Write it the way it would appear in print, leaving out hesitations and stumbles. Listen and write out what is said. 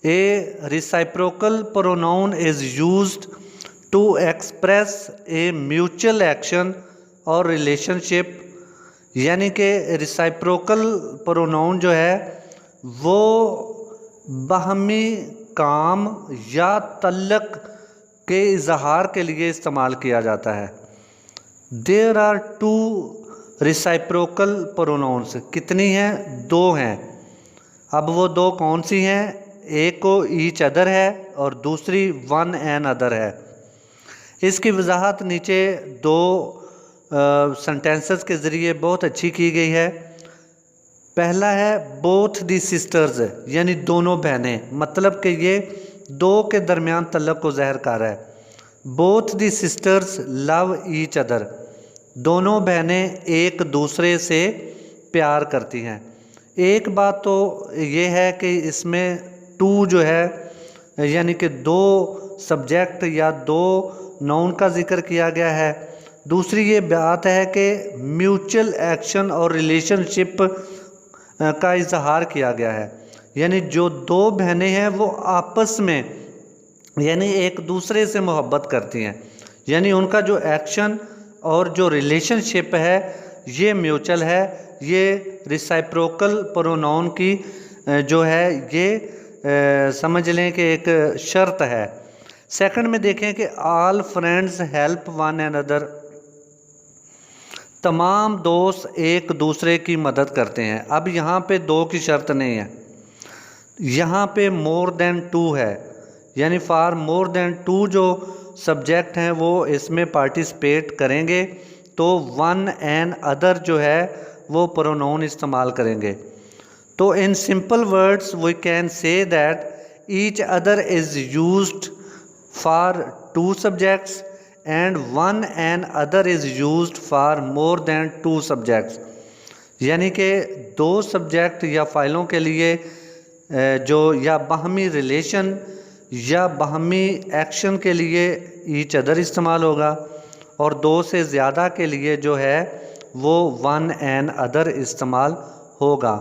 A reciprocal pronoun is used to express a mutual action or relationship, यानी कि रिसाइप्रोकल pronoun जो है वो बाहमी काम या तल्लक के इजहार के लिए इस्तेमाल किया जाता है। देयर आर टू रिसाइप्रोकल प्रोनाउंस, कितनी हैं? 2 हैं। अब वो 2 कौन सी हैं? एक को ईच अदर है और दूसरी वन एन अदर है। इसकी वजाहत नीचे 2 सेंटेंसेस के ज़रिए बहुत अच्छी की गई है। पहला है बोथ दी सिस्टर्स, यानी दोनों बहनें, मतलब कि ये 2 के दरमियान तल्लक को ज़ाहिर कर रहा है। Both the sisters love each other, दोनों बहनें एक दूसरे से प्यार करती हैं। एक बात तो ये है कि इसमें 2 जो है यानी कि 2 सब्जेक्ट या 2 नाउन का जिक्र किया गया है। दूसरी ये बात है कि म्यूचुअल एक्शन और रिलेशनशिप का इजहार किया गया है, यानी जो 2 बहनें हैं वो आपस में यानी एक दूसरे से मोहब्बत करती हैं, यानी उनका जो एक्शन और जो रिलेशनशिप है ये म्यूचुअल है। ये रिसाइप्रोकल प्रोनाउन की जो है ये समझ लें कि एक शर्त है। सेकंड में देखें कि all friends help one another, तमाम दोस्त एक दूसरे की मदद करते हैं। अब यहाँ पे 2 की शर्त नहीं है, यहाँ पे मोर देन 2 है, यानी फॉर मोर देन 2 जो सब्जेक्ट हैं वो इसमें पार्टिसिपेट करेंगे तो वन एंड अदर जो है वो प्रोनाउन इस्तेमाल करेंगे। तो in simple words we can say that each other is used for 2 subjects and one and other is used for more than 2 subjects, यानी कि 2 सब्जेक्ट या फ़ाइलों के लिए जो या बाहमी रिलेशन या बाहमी एक्शन के लिए ईच अदर इस्तेमाल होगा और 2 से ज़्यादा के लिए जो है वो वन एंड अदर इस्तेमाल होगा।